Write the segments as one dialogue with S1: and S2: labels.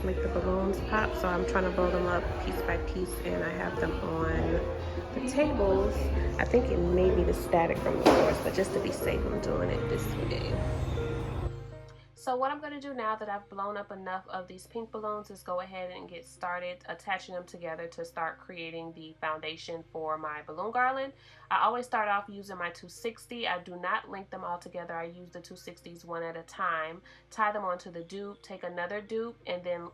S1: make the balloons pop. So I'm trying to blow them up piece by piece, and I have them on the tables. I think it may be the static from the floors, but just to be safe, I'm doing it this way. So what I'm going to do now that I've blown up enough of these pink balloons is go ahead and get started attaching them together to start creating the foundation for my balloon garland. I always start off using my 260. I do not link them all together. I use the 260s one at a time, tie them onto the dupe, take another dupe, and then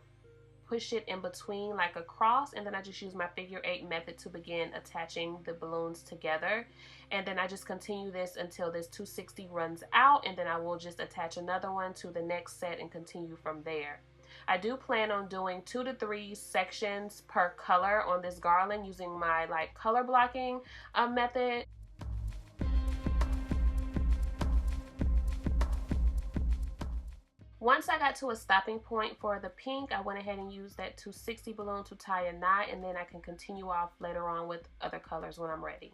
S1: push it in between like a cross, and then I just use my figure 8 method to begin attaching the balloons together. And then I just continue this until this 260 runs out, and then I will just attach another one to the next set and continue from there. I do plan on doing 2 to 3 sections per color on this garland using my like color blocking method. Once I got to a stopping point for the pink, I went ahead and used that 260 balloon to tie a knot, and then I can continue off later on with other colors when I'm ready.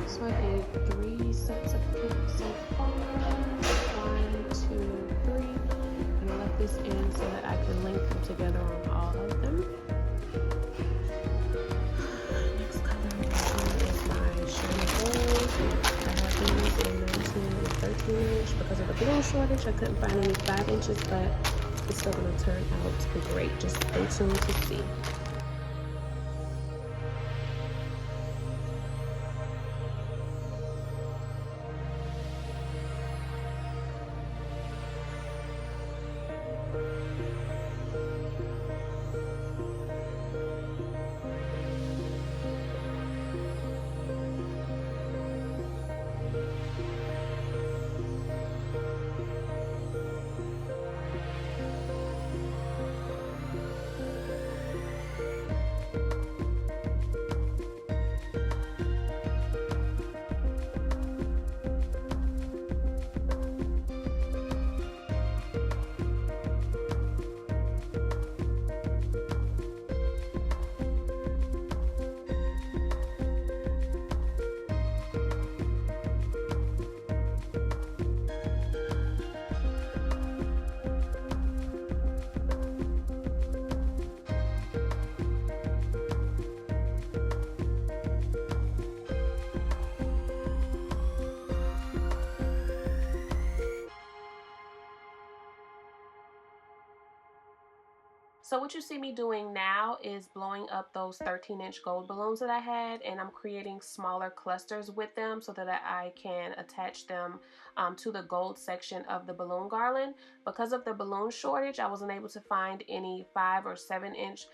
S1: So I did 3 sets of pink so far. 1, 2, 3. And I left this in so that I can link them together on all of them. Next color is my Shimmer gold. I have these in 19 and 13 inch. Because of the balloon shortage, I couldn't find any 5 inches, but it's still going to turn out great. Just stay tuned to see. So what you see me doing now is blowing up those 13-inch gold balloons that I had, and I'm creating smaller clusters with them so that I can attach them to the gold section of the balloon garland. Because of the balloon shortage, I wasn't able to find any 5 or 7-inch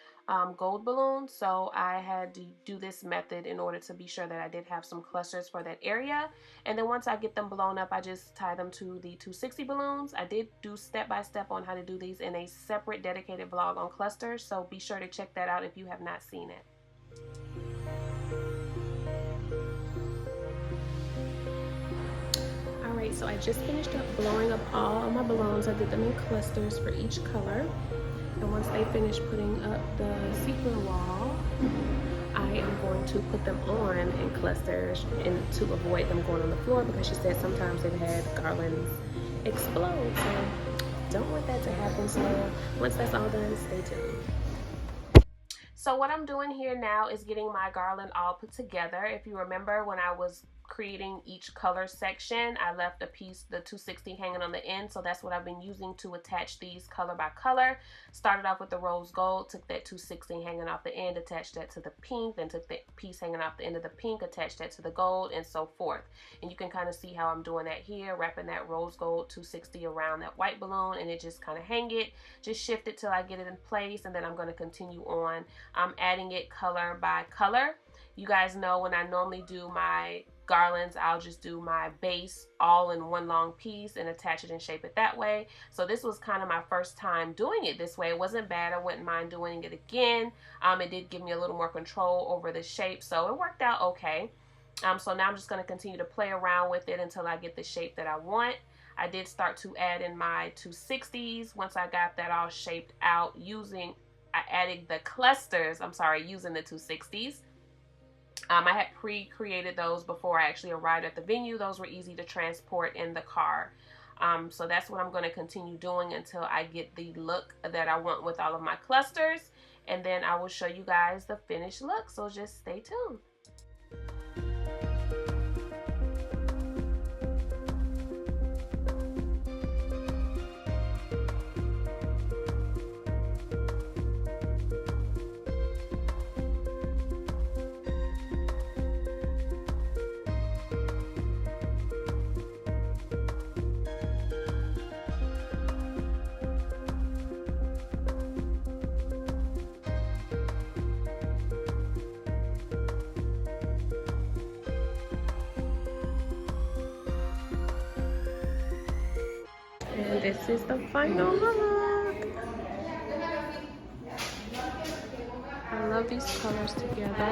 S1: gold balloons, so I had to do this method in order to be sure that I did have some clusters for that area. And then once I get them blown up, I just tie them to the 260 balloons. I did do step-by-step on how to do these in a separate dedicated vlog on clusters, so be sure to check that out if you have not seen it. Alright, so I just finished up blowing up all of my balloons. I did them in clusters for each color. And once they finish putting up the sequin wall, I am going to put them on in clusters and to avoid them going on the floor, because she said sometimes they've had garlands explode. So don't want that to happen. So once that's all done, stay tuned. So what I'm doing here now is getting my garland all put together. If you remember, when I was creating each color section, I left a piece, the 260, hanging on the end, so that's what I've been using to attach these color by color. Started off with the rose gold, took that 260 hanging off the end, attached that to the pink, then took the piece hanging off the end of the pink, attached that to the gold, and so forth. And you can kind of see how I'm doing that here, wrapping that rose gold 260 around that white balloon, and it just kind of hang it, just shift it till I get it in place, and then I'm going to continue on adding it color by color. You guys know when I normally do my garlands, I'll just do my base all in one long piece and attach it and shape it that way. So this was kind of my first time doing it this way. It wasn't bad. I wouldn't mind doing it again. It did give me a little more control over the shape, so it worked out okay. So now I'm just going to continue to play around with it until I get the shape that I want. I did start to add in my 260s. Once I got that all shaped out, I added the clusters, using the 260s. I had pre-created those before I actually arrived at the venue. Those were easy to transport in the car. So that's what I'm going to continue doing until I get the look that I want with all of my clusters. And then I will show you guys the finished look. So just stay tuned. And this is the final look. I love these colors together.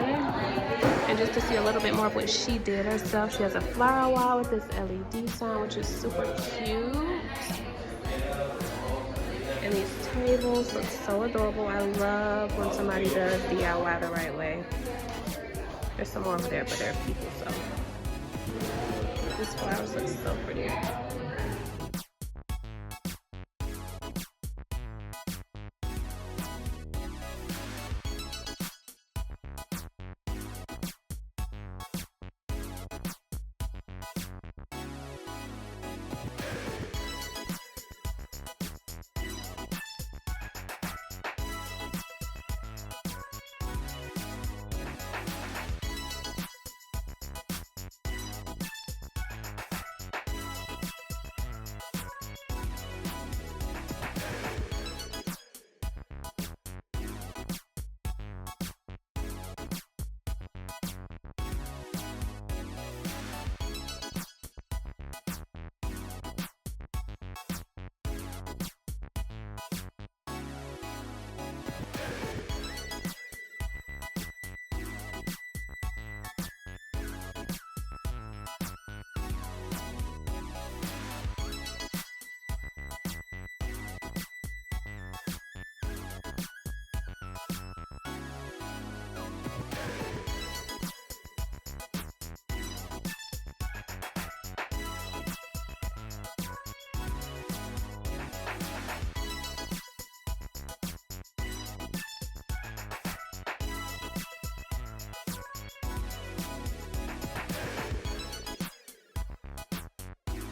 S1: And just to see a little bit more of what she did herself, she has a flower wall with this LED sign, which is super cute. And these tables look so adorable. I love when somebody does DIY the right way. There's some more over there, but there are people, so. These flowers look so pretty.